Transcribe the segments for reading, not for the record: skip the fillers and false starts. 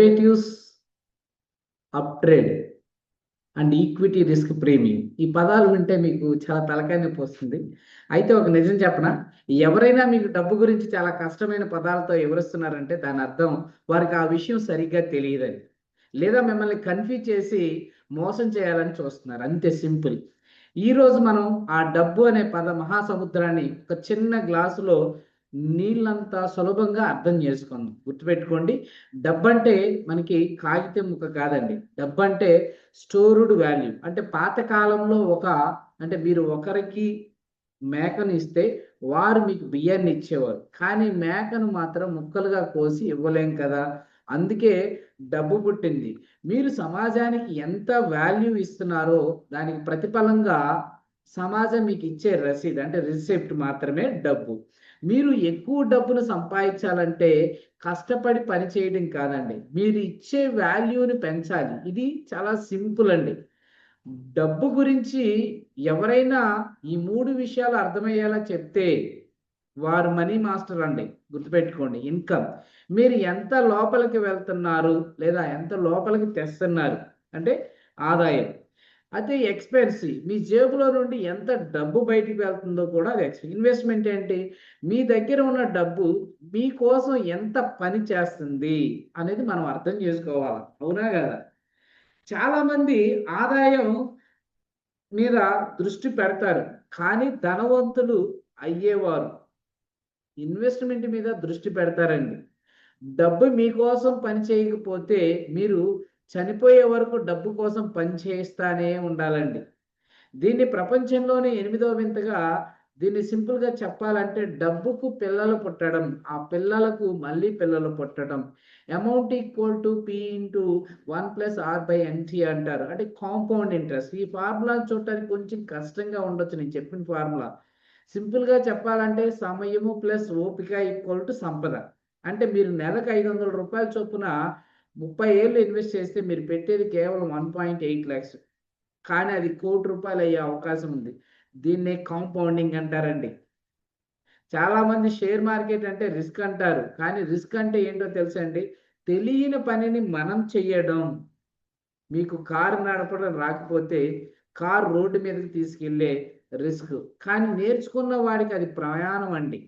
Derivatives అప్ట్రేడ్ and equity risk premium ఈ పదాలు వింటే మీకు చాలా తలకాయ నొప్పి వస్తుంది. అయితే ఒక నిజం చెప్పనా, ఎవరైనా మీకు డబ్బు గురించి చాలా కష్టమైన పదాలతో వివరిస్తున్నారంటే దాని అర్థం వారికి ఆ విషయం సరిగ్గా తెలియదని, లేదా మిమ్మల్ని కన్ఫ్యూజ్ చేసి మోసం చేయాలని చూస్తున్నారు, అంతే సింపుల్. ఈరోజు మనం ఆ డబ్బు అనే మహాసముద్రాన్ని ఒక చిన్న గ్లాసులో నీళ్ళంతా సులభంగా అర్థం చేసుకుందాం. గుర్తుపెట్టుకోండి, డబ్బంటే మనకి కాగితం ముక్క కాదండి. డబ్బంటే స్టోర్డ్ వాల్యూ. అంటే పాత కాలంలో అంటే మీరు ఒకరికి మేకను ఇస్తే వారు మీకు బియ్యాన్ని ఇచ్చేవారు, కానీ మేకను మాత్రం ముక్కలుగా కోసి ఇవ్వలేం కదా. అందుకే డబ్బు పుట్టింది. మీరు సమాజానికి ఎంత వాల్యూ ఇస్తున్నారో దానికి ప్రతిఫలంగా సమాజం మీకు ఇచ్చే రసీదు అంటే రిసిప్ట్ మాత్రమే డబ్బు. మీరు ఎక్కువ డబ్బును సంపాదించాలంటే కష్టపడి పని చేయడం కాదండి, మీరు ఇచ్చే వాల్యూని పెంచాలి. ఇది చాలా సింపుల్ అండి. డబ్బు గురించి ఎవరైనా ఈ 3 విషయాలు అర్థమయ్యేలా చెప్తే వారు మనీ మాస్టర్ అండి. గుర్తుపెట్టుకోండి. ఇన్కమ్, మీరు ఎంత లోపలికి వెళ్తున్నారు లేదా ఎంత లోపలికి తెస్తున్నారు అంటే ఆదాయం. అయితే ఎక్స్‌పెన్సివ్, మీ జేబులో నుండి ఎంత డబ్బు బయటికి వెళ్తుందో కూడా అది ఇన్వెస్ట్‌మెంట్ ఏంటి? మీ దగ్గర ఉన్న డబ్బు మీకోసం ఎంత పని చేస్తుంది అనేది మనం అర్థం చేసుకోవాలి. అవునా గదా? చాలామంది ఆదాయం మీద దృష్టి పెడతారు, కానీ ధనవంతులు అయ్యేవారు ఇన్వెస్ట్‌మెంట్ మీద దృష్టి పెడతారండి. డబ్బు మీకోసం పని చేయకపోతే మీరు చనిపోయే వరకు డబ్బు కోసం పని చేస్తానే ఉండాలండి. దీన్ని ప్రపంచంలోనే ఎనిమిదవ వింతగా, దీన్ని సింపుల్‌గా చెప్పాలంటే డబ్బుకు పిల్లలు పుట్టడం, ఆ పిల్లలకు మళ్ళీ పిల్లలు పుట్టడం. Amount equal to P into 1+r/nt అంటారు. అంటే కాంపౌండ్ ఇంట్రెస్ట్. ఈ ఫార్ములా చూడటానికి కొంచెం కష్టంగా ఉండొచ్చు నేను చెప్పిన ఫార్ములా. సింపుల్‌గా చెప్పాలంటే సమయము ప్లస్ ఓపిక ఈక్వల్ టు సంపద. అంటే మీరు నెలకు రూ. 500 చొప్పున 30 ఏళ్ళు ఇన్వెస్ట్ చేస్తే మీరు పెట్టేది కేవలం 1.8 లాక్స్. కానీ అది రూ. 1,00,00,000 అయ్యే అవకాశం ఉంది. దీన్నే కాంపౌండింగ్ అంటారండి. చాలామంది షేర్ మార్కెట్ అంటే రిస్క్ అంటారు, కానీ రిస్క్ అంటే ఏంటో తెలుసా అండి? తెలియని పనిని మనం చెయ్యడం. మీకు కారు నడపడం రాకపోతే కారు రోడ్డు మీదకి తీసుకెళ్ళే రిస్క్. కానీ నేర్చుకున్న వాడికి అది ప్రయాణం అండి.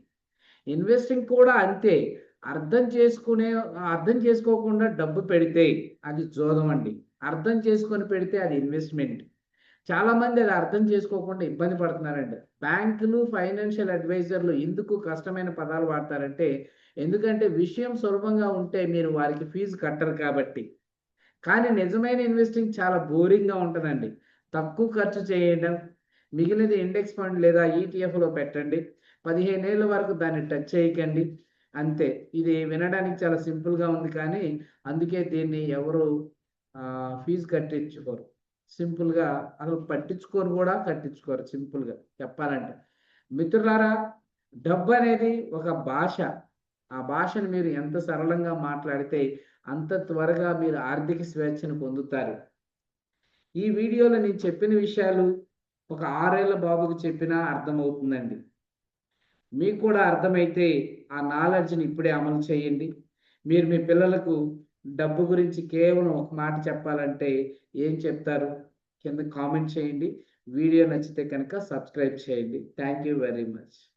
ఇన్వెస్టింగ్ కూడా అంతే. అర్థం చేసుకునే అర్థం చేసుకోకుండా డబ్బు పెడితే అది జోదం అండి. అర్థం చేసుకొని పెడితే అది ఇన్వెస్ట్‌మెంట్. చాలామంది అది అర్థం చేసుకోకుండా ఇబ్బంది పడుతున్నారండి. బ్యాంకులు, ఫైనాన్షియల్ అడ్వైజర్లు ఎందుకు కష్టమైన పదాలు వాడతారంటే, ఎందుకంటే విషయం సులభంగా ఉంటే మీరు వారికి ఫీజు కట్టరు కాబట్టి. కానీ నిజమైన ఇన్వెస్టింగ్ చాలా బోరింగ్‌గా ఉంటదండి. తక్కువ ఖర్చు చేయడం, మిగిలినది ఇండెక్స్ ఫండ్ లేదా ఈటీఎఫ్‌లో పెట్టండి. 15 ఏళ్ల వరకు దాన్ని టచ్ చేయకండి. అంతే. ఇది వినడానికి చాలా సింపుల్‌గా ఉంది కానీ, అందుకే దీన్ని ఎవరు ఫీజు కట్టించుకోరు. సింపుల్‌గా అసలు పట్టించుకోరు గూడా, కట్టించుకోరు సింపుల్‌గా చెప్పాలంటే. మిత్రులారా, డబ్బనేది ఒక భాష. ఆ భాషను మీరు ఎంత సరళంగా మాట్లాడితే అంత త్వరగా మీరు ఆర్థిక స్వేచ్ఛను పొందుతారు. ఈ వీడియోలో నేను చెప్పిన విషయాలు ఒక 6 ఏళ్ల బాబుకి చెప్పినా అర్థమవుతుందండి. మీకు కూడా అర్థమైతే ఆ నాలెడ్జ్‌ని ఇప్పుడే అమలు చేయండి. మీరు మీ పిల్లలకు డబ్బు గురించి కేవలం ఒక మాట చెప్పాలంటే ఏం చెప్తారు? కింద కామెంట్ చేయండి. వీడియో నచ్చితే కనుక సబ్స్క్రైబ్ చేయండి. Thank you very much.